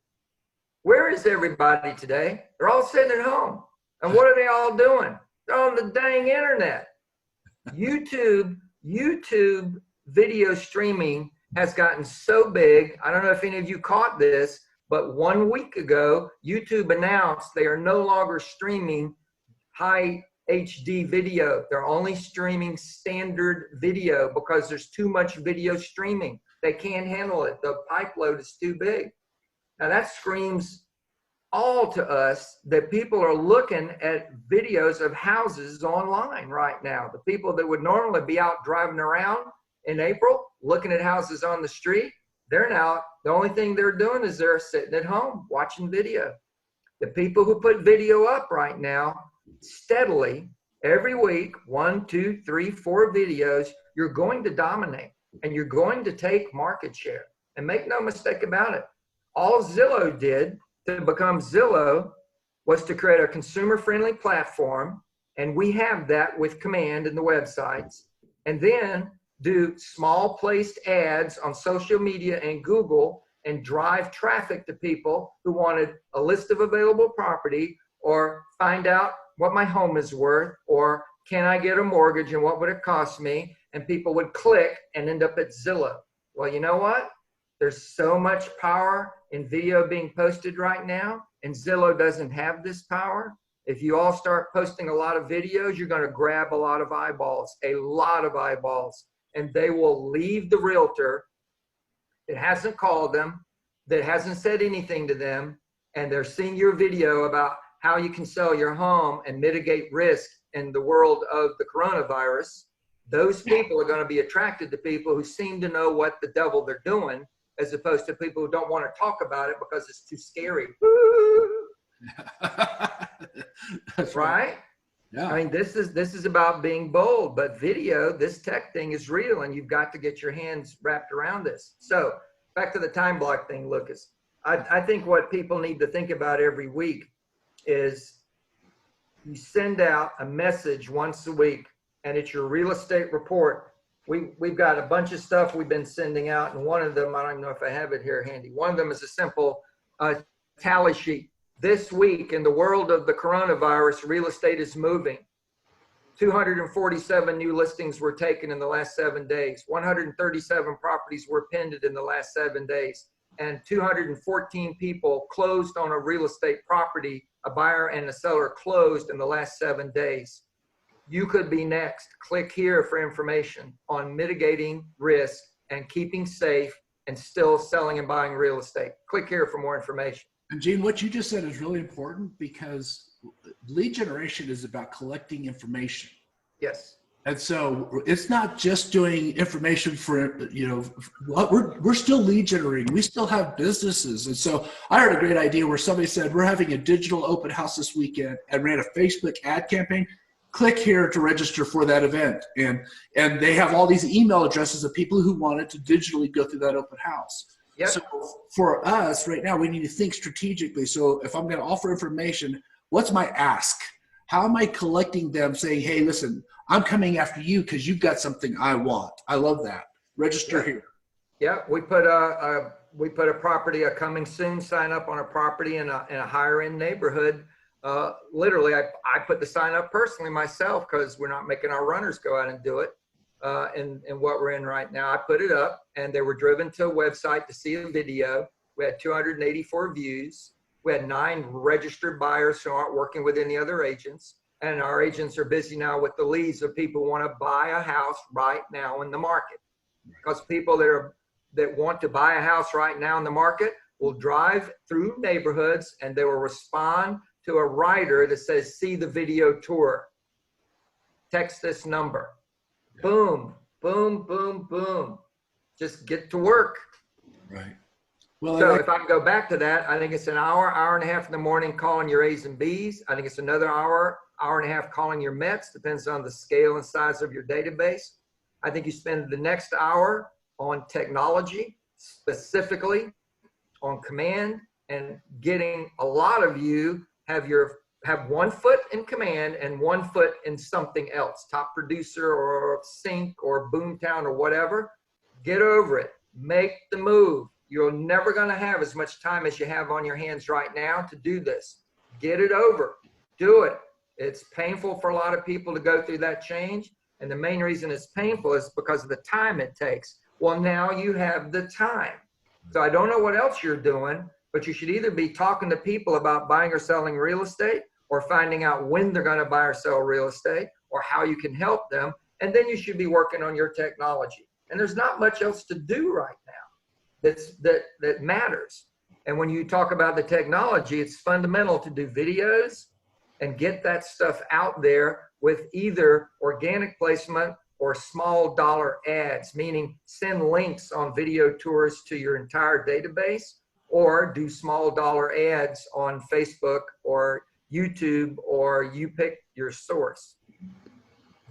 where is everybody today? They're all sitting at home. And what are they all doing? They're on the dang internet. YouTube video streaming has gotten so big. I don't know if any of you caught this, but 1 week ago, YouTube announced they are no longer streaming high HD video. They're only streaming standard video because there's too much video streaming. They can't handle it. The pipe load is too big. Now that screams all to us that people are looking at videos of houses online right now. The people that would normally be out driving around in April looking at houses on the street, they're now, the only thing they're doing is they're sitting at home watching video. The people who put video up right now steadily every week, 1, 2, 3, 4 videos, you're going to dominate and you're going to take market share. And make no mistake about it. All Zillow did to become Zillow was to create a consumer-friendly platform, and we have that with Command and the websites, and then do small placed ads on social media and Google and drive traffic to people who wanted a list of available property, or find out what my home is worth, or can I get a mortgage and what would it cost me? And people would click and end up at Zillow. Well, you know what? There's so much power in video being posted right now, and Zillow doesn't have this power. If you all start posting a lot of videos, you're going to grab a lot of eyeballs, and they will leave the realtor that hasn't called them, that hasn't said anything to them, and they're seeing your video about how you can sell your home and mitigate risk in the world of the coronavirus. Those people are going to be attracted to people who seem to know what the devil they're doing, as opposed to people who don't want to talk about it because it's too scary. That's right? Yeah. I mean, this is about being bold, but video, this tech thing is real, and you've got to get your hands wrapped around this. So back to the time block thing, Lucas. I think what people need to think about every week is You send out a message once a week, and it's your real estate report. We've got a bunch of stuff we've been sending out, and one of them, I don't even know if I have it here handy. One of them is a simple tally sheet. This week in the world of the coronavirus, real estate is moving. 247 new listings were taken in the last 7 days. 137 properties were pended in the last 7 days. And 214 people closed on a real estate property. A buyer and a seller closed in the last 7 days. You could be next. Click here for information on mitigating risk and keeping safe and still selling and buying real estate. Click here for more information. And Gene, what you just said is really important, because lead generation is about collecting information. Yes. And so it's not just doing information for, we're still lead generating. We still have businesses. And so I heard a great idea where somebody said, we're having a digital open house this weekend, and ran a Facebook ad campaign. Click here to register for that event. And they have all these email addresses of people who wanted to digitally go through that open house. Yep. So for us right now, we need to think strategically. So if I'm going to offer information, what's my ask? How am I collecting them, saying, hey, listen, I'm coming after you because you've got something I want. I love that. Register here. Yeah, we put a property, a coming soon sign up on a property in a higher end neighborhood. Literally, I put the sign up personally myself, because we're not making our runners go out and do it. In what we're in right now, I put it up, and they were driven to a website to see a video. We had 284 views. We had 9 registered buyers who aren't working with any other agents. And our agents are busy now with the leads of people who want to buy a house right now in the market. Because people that want to buy a house right now in the market will drive through neighborhoods, and they will respond to a writer that says, see the video tour. Text this number. Boom, boom, boom, boom. Just get to work. Right. Well, So if I can go back to that, I think it's an hour, hour and a half in the morning calling your A's and B's. I think it's another hour, hour and a half calling your Mets. Depends on the scale and size of your database. I think you spend the next hour on technology, specifically on command, and getting a lot of you have 1 foot in command and 1 foot in something else, top producer or sync or boomtown or whatever. Get over it. Make the move. You're never going to have as much time as you have on your hands right now to do this. Get it over. Do it. It's painful for a lot of people to go through that change. And the main reason it's painful is because of the time it takes. Well, now you have the time. So I don't know what else you're doing, but you should either be talking to people about buying or selling real estate, or finding out when they're going to buy or sell real estate, or how you can help them. And then you should be working on your technology. And there's not much else to do right now that matters. And when you talk about the technology, it's fundamental to do videos and get that stuff out there with either organic placement or small dollar ads, meaning send links on video tours to your entire database, or do small dollar ads on Facebook or YouTube, or you pick your source.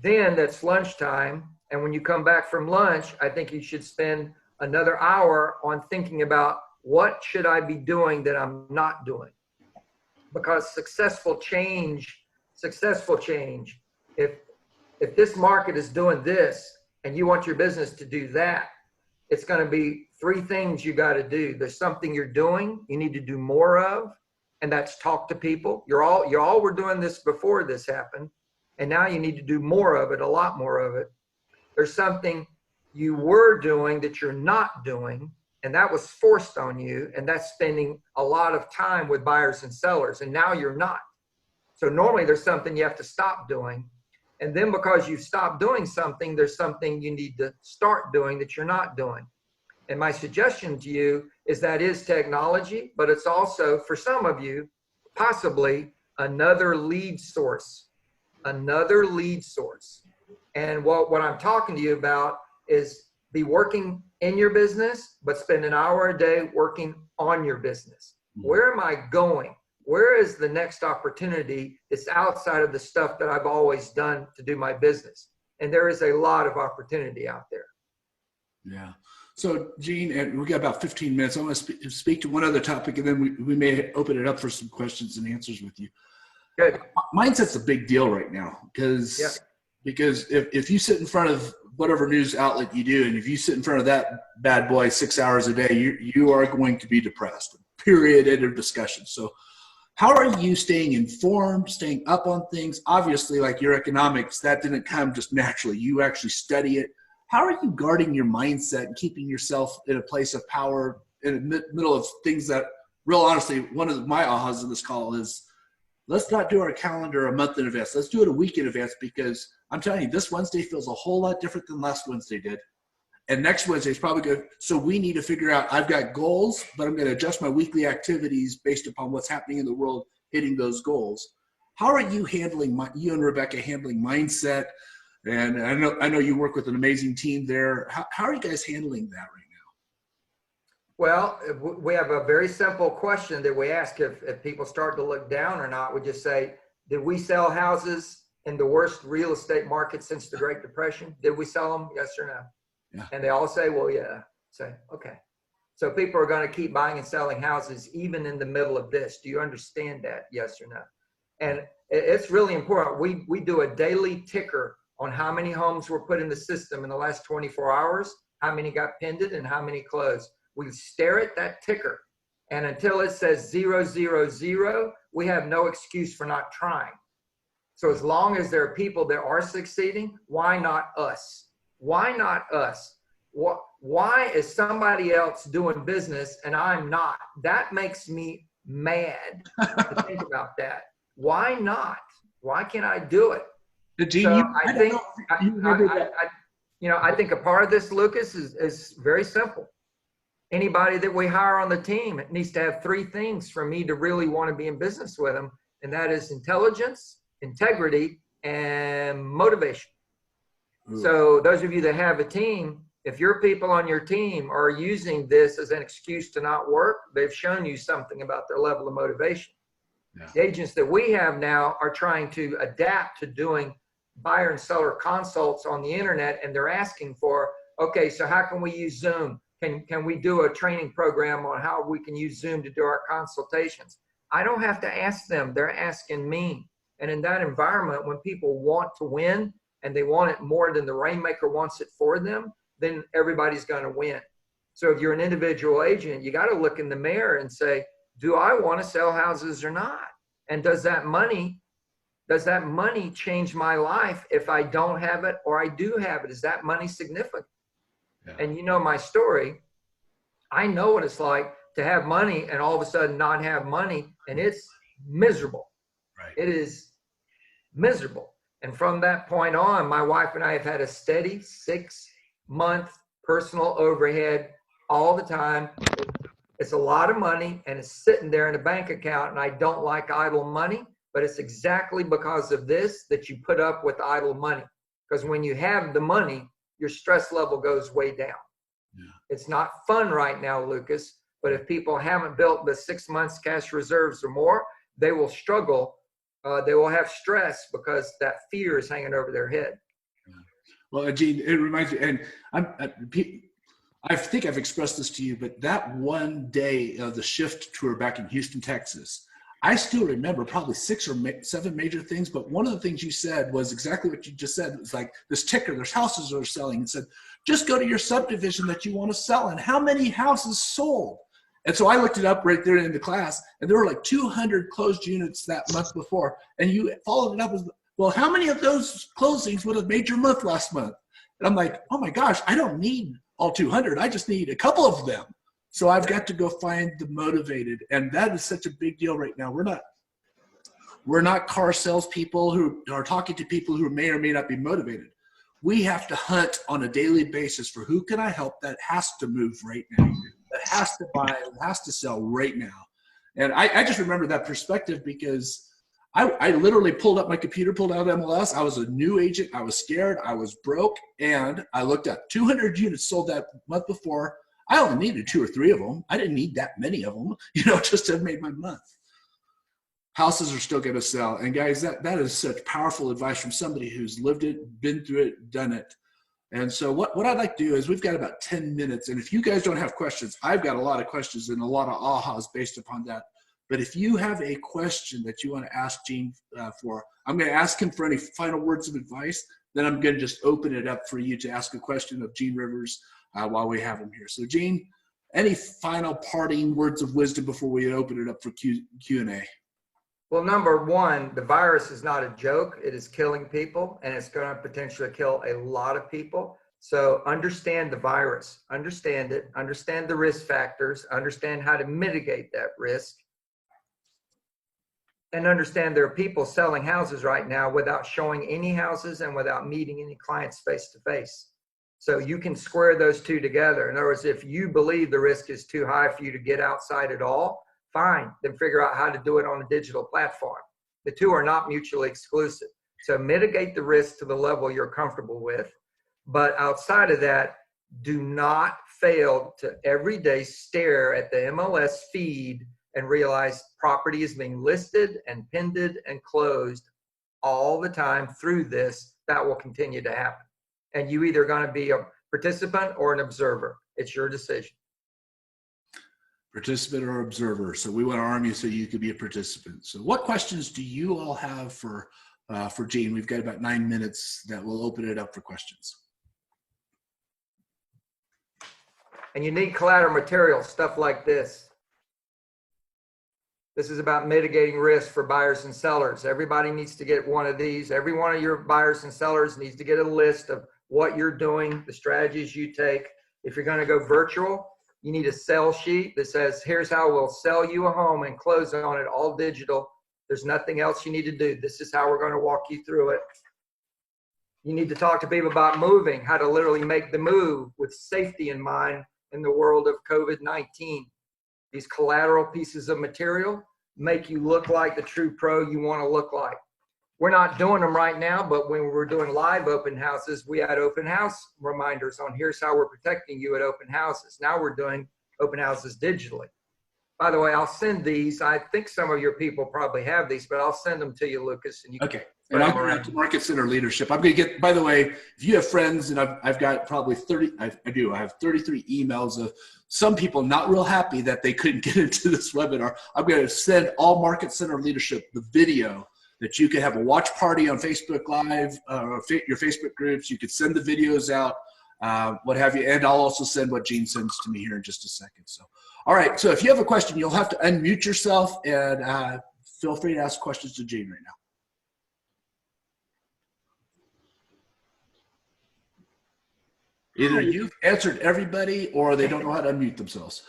Then that's lunchtime. And when you come back from lunch, I think you should spend another hour on thinking about, what should I be doing that I'm not doing? Because successful change, if this market is doing this and you want your business to do that, it's going to be 3 things you got to do. There's something you're doing you need to do more of, and that's talk to people. You all were doing this before this happened, and now you need to do more of it, a lot more of it. There's something you were doing that you're not doing, and that was forced on you, and that's spending a lot of time with buyers and sellers, and now you're not. So normally there's something you have to stop doing, and then because you've stopped doing something, there's something you need to start doing that you're not doing. And my suggestion to you is that is technology, but it's also, for some of you, possibly another lead source. Another lead source. And what I'm talking to you about is be working in your business, but spend an hour a day working on your business. Where am I going? Where is the next opportunity that's outside of the stuff that I've always done to do my business? And there is a lot of opportunity out there. Yeah. So Gene, and we got about 15 minutes. I want to speak to one other topic, and then we may open it up for some questions and answers with you. Good. Mindset's a big deal right now because if you sit in front of whatever news outlet you do, and if you sit in front of that bad boy 6 hours a day, you are going to be depressed. Period. End of discussion. So how are you staying informed, staying up on things? Obviously, like your economics, that didn't come just naturally. You actually study it. How are you guarding your mindset and keeping yourself in a place of power in the middle of things that, real honestly, one of my ahas in this call is, let's not do our calendar a month in advance. Let's do it a week in advance, because I'm telling you, this Wednesday feels a whole lot different than last Wednesday did. And next Wednesday is probably good. So we need to figure out, I've got goals, but I'm going to adjust my weekly activities based upon what's happening in the world, hitting those goals. How are you handling, you and Rebecca handling mindset? And I know you work with an amazing team there. How are you guys handling that right now? Well, we have a very simple question that we ask if people start to look down or not. We just say, did we sell houses in the worst real estate market since the Great Depression? Did we sell them? Yes or no? Yeah. And they all say, well, yeah. Say, okay. So people are going to keep buying and selling houses even in the middle of this. Do you understand that? Yes or no? And it's really important. We do a daily ticker on how many homes were put in the system in the last 24 hours, how many got pinned, and how many closed. We stare at that ticker, and until it says 000, we have no excuse for not trying. So as long as there are people that are succeeding, why not us? Why not us? Why is somebody else doing business and I'm not? That makes me mad to think about that. Why not? Why can't I do it? So I think a part of this, Lucas, is very simple. Anybody that we hire on the team, it needs to have three things for me to really want to be in business with them. And that is intelligence, integrity, and motivation. Ooh. So those of you that have a team, if your people on your team are using this as an excuse to not work, they've shown you something about their level of motivation. Yeah. The agents that we have now are trying to adapt to doing buyer and seller consults on the internet, and they're asking for, okay, so how can we use Zoom? Can we do a training program on how we can use Zoom to do our consultations? I don't have to ask them, they're asking me. And in that environment, when people want to win and they want it more than the rainmaker wants it for them, then everybody's going to win. So if you're an individual agent, you got to look in the mirror and say, do I want to sell houses or not? And does that money change my life if I don't have it or I do have it? Is that money significant? Yeah. And you know my story. I know what it's like to have money and all of a sudden not have money, and it's miserable. Right. It is miserable. And from that point on, my wife and I have had a steady 6-month personal overhead all the time. It's a lot of money, and it's sitting there in a bank account, and I don't like idle money, but it's exactly because of this that you put up with idle money. Because when you have the money, your stress level goes way down. Yeah. It's not fun right now, Lucas, but if people haven't built the 6 months cash reserves or more, they will struggle. They will have stress because that fear is hanging over their head. Yeah. Well, Gene, it reminds me, and I think I've expressed this to you, but that one day of the shift tour back in Houston, Texas, I still remember probably 6 or 7 major things, but one of the things you said was exactly what you just said. It was like this ticker, there's houses that are selling. It said, just go to your subdivision that you want to sell and how many houses sold. And so I looked it up right there in the class, and there were like 200 closed units that month before. And you followed it up as, well, how many of those closings would have made your month last month? And I'm like, oh my gosh, I don't need all 200. I just need a couple of them. So I've got to go find the motivated, and that is such a big deal right now. We're not car salespeople who are talking to people who may or may not be motivated. We have to hunt on a daily basis for who can I help that has to move right now, that has to buy, that has to sell right now. And I just remember that perspective because I literally pulled up my computer, pulled out MLS. I was a new agent. I was scared. I was broke, and I looked at 200 units sold that month before. I only needed 2 or 3 of them. I didn't need that many of them, just to have made my month. Houses are still going to sell. And guys, that is such powerful advice from somebody who's lived it, been through it, done it. And so what I'd like to do is we've got about 10 minutes. And if you guys don't have questions, I've got a lot of questions and a lot of ahas based upon that. But if you have a question that you want to ask Gene for, I'm going to ask him for any final words of advice. Then I'm going to just open it up for you to ask a question of Gene Rivers while we have him here. So Gene, any final parting words of wisdom before we open it up for Q&A? Well, number one, the virus is not a joke. It is killing people, and it's going to potentially kill a lot of people. So understand the virus, understand it, understand the risk factors, understand how to mitigate that risk, and understand there are people selling houses right now without showing any houses and without meeting any clients face to face. So you can square those two together. In other words, if you believe the risk is too high for you to get outside at all, fine, then figure out how to do it on a digital platform. The two are not mutually exclusive. So mitigate the risk to the level you're comfortable with. But outside of that, do not fail to every day stare at the MLS feed and realize property is being listed and pinned and closed all the time through this. That will continue to happen. And you either going to be a participant or an observer. It's your decision. Participant or observer. So we want to arm you so you could be a participant. So what questions do you all have for Gene? We've got about 9 minutes that we'll open it up for questions. And you need collateral material, stuff like this. This is about mitigating risk for buyers and sellers. Everybody needs to get one of these. Every one of your buyers and sellers needs to get a list of what you're doing, the strategies you take. If you're going to go virtual, you need a sell sheet that says, here's how we'll sell you a home and close on it, all digital. There's nothing else you need to do. This is how we're going to walk you through it. You need to talk to people about moving, how to literally make the move with safety in mind in the world of COVID-19. These collateral pieces of material make you look like the true pro you want to look like. We're not doing them right now, but when we're doing live open houses, we had open house reminders on here's how we're protecting you at open houses. Now we're doing open houses digitally. By the way, I'll send these. I think some of your people probably have these, but I'll send them to you, Lucas. And you okay. And I'll go to Market Center Leadership. I'm going to get, by the way, if you have friends, and I've got probably 30, I have 33 emails of some people not real happy that they couldn't get into this webinar. I'm going to send all Market Center Leadership the video that you can have a watch party on Facebook Live, or your Facebook groups. You could send the videos out, what have you. And I'll also send what Gene sends to me here in just a second. So, all right. So if you have a question, you'll have to unmute yourself and feel free to ask questions to Gene right now. Either you've answered everybody or they don't know how to unmute themselves.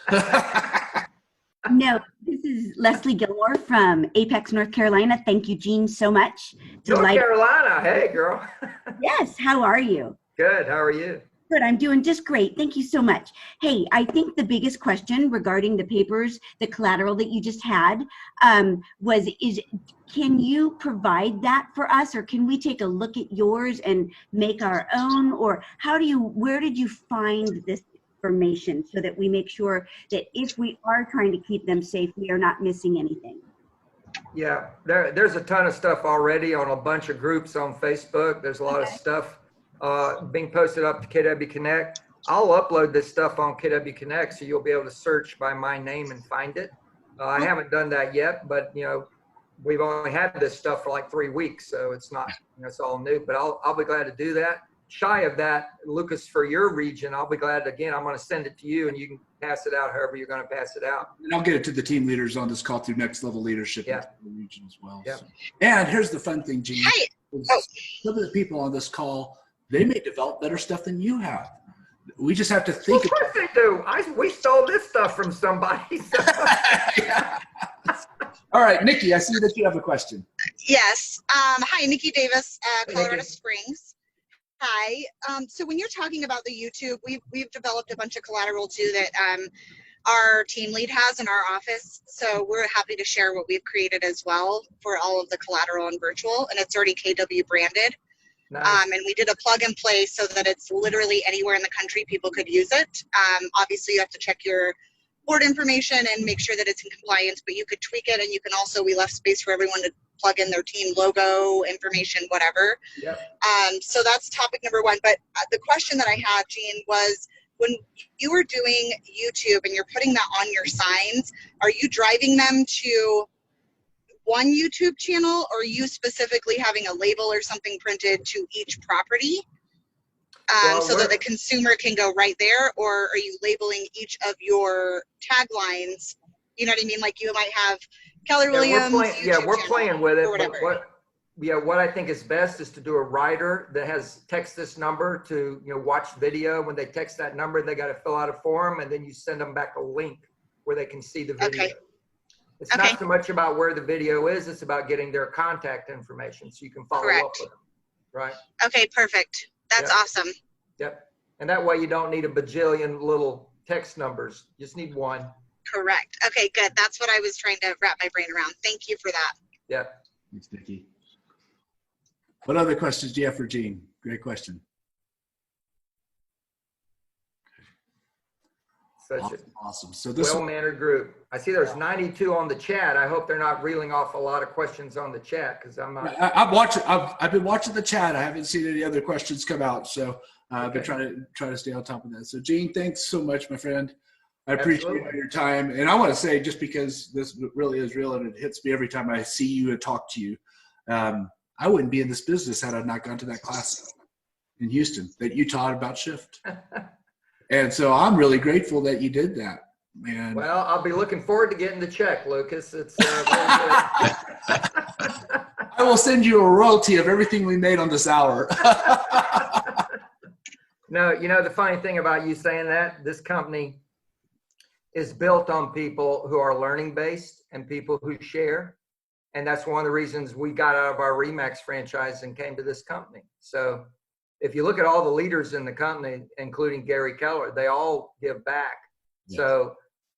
No, this is Leslie Gilmore from Apex, North Carolina. Thank you, Gene, so much. North Carolina. Hey, girl. Yes. How are you? Good. How are you? Good. I'm doing just great. Thank you so much. Hey, I think the biggest question regarding the papers, the collateral that you just had, can you provide that for us, or can we take a look at yours and make our own, or where did you find this information so that we make sure that if we are trying to keep them safe, we are not missing anything? Yeah, there's a ton of stuff already on a bunch of groups on Facebook. There's a lot of stuff being posted up to KW Connect. I'll upload this stuff on KW Connect so you'll be able to search by my name and find it. I haven't done that yet, but we've only had this stuff for like 3 weeks, so it's not, it's all new, but I'll be glad to do that. Shy of that, Lucas, for your region, I'll be glad, again, I'm going to send it to you and you can pass it out however you're going to pass it out. And I'll get it to the team leaders on this call through Next Level Leadership in the region as well. Yeah. So. And here's the fun thing, Gene. Hi. Some of the people on this call, they may develop better stuff than you have. We just have to think. Of course they do. We stole this stuff from somebody. So. Yeah. All right, Nikki, I see that you have a question. Yes. Hi, Nikki Davis, Colorado Nikki. Springs. Hi. So when you're talking about the YouTube, we've developed a bunch of collateral too that our team lead has in our office. So we're happy to share what we've created as well for all of the collateral and virtual, and it's already KW branded. Nice. And we did a plug and play so that it's literally anywhere in the country people could use it. Obviously, you have to check your board information and make sure that it's in compliance, but you could tweak it, and you can also, we left space for everyone to plug in their team logo, information, whatever. Yep. So that's topic number one. But the question that I had, Gene, was when you are doing YouTube and you're putting that on your signs, are you driving them to one YouTube channel, or are you specifically having a label or something printed to each property Well, so that the consumer can go right there? Or are you labeling each of your taglines? You know what I mean? Like you might have Keller Williams YouTube we're channel playing with it. or But whatever. what I think is best is to do a rider that has text this number to, watch video. When they text that number, they got to fill out a form, and then you send them back a link where they can see the video. Okay. It's not so much about where the video is, it's about getting their contact information so you can follow up with them, right? Okay, perfect. That's awesome. Yep. And that way you don't need a bajillion little text numbers. You just need one. Correct. Okay, good. That's what I was trying to wrap my brain around. Thank you for that. Yep. Thanks, Nikki. What other questions do you have for Gene? Great question. Such Awesome. So a this well-mannered group. I see there's 92 on the chat. I hope they're not reeling off a lot of questions on the chat, because I'm not. I've been watching the chat. I haven't seen any other questions come out, so I've been Okay. trying to stay on top of that. So Gene, thanks so much, my friend. I appreciate Absolutely. your time, and I want to say, just because this really is real and it hits me every time I see you and talk to you, I wouldn't be in this business had I not gone to that class in Houston that you taught about shift. And so I'm really grateful that you did that, man. Well, I'll be looking forward to getting the check, Lucas. It's really good. I will send you a royalty of everything we made on this hour. No, the funny thing about you saying that, this company is built on people who are learning based and people who share. And that's one of the reasons we got out of our Remax franchise and came to this company. So if you look at all the leaders in the company, including Gary Keller, they all give back. Yes. So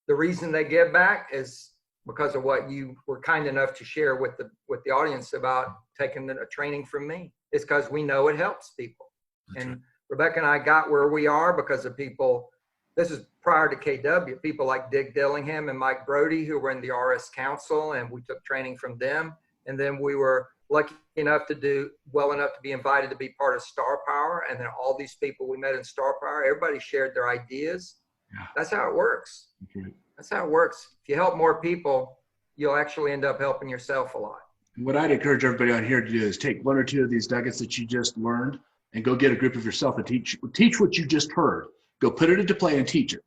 the reason they give back is because of what you were kind enough to share with the audience about taking a training from me. It's because we know it helps people. That's And right. Rebecca and I got where we are because of people. This is prior to KW, people like Dick Dillingham and Mike Brody, who were in the RS Council, and we took training from them. And then we were lucky enough to do well enough to be invited to be part of Star Power. And then all these people we met in Star Power, everybody shared their ideas. Yeah. That's how it works. That's right. That's how it works. If you help more people, you'll actually end up helping yourself a lot. What I'd encourage everybody on here to do is take one or two of these nuggets that you just learned and go get a group of yourself and teach what you just heard. Go put it into play and teach it.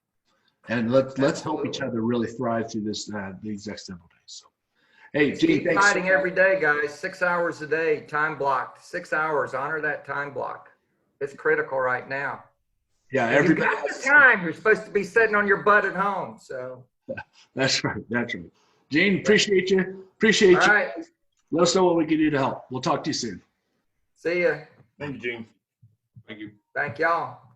And let's help each other really thrive through this these next several days. So, hey, Gene, Keep thanks. fighting every day, guys. 6 hours a day, time blocked. 6 hours. Honor that time block. It's critical right now. Yeah, If you've everybody. got the time, you're supposed to be sitting on your butt at home. So, That's right. That's right. Gene, appreciate you. Appreciate all you. right. Let us know what we can do to help. We'll talk to you soon. See ya. Thank you, Gene. Thank you. Thank y'all.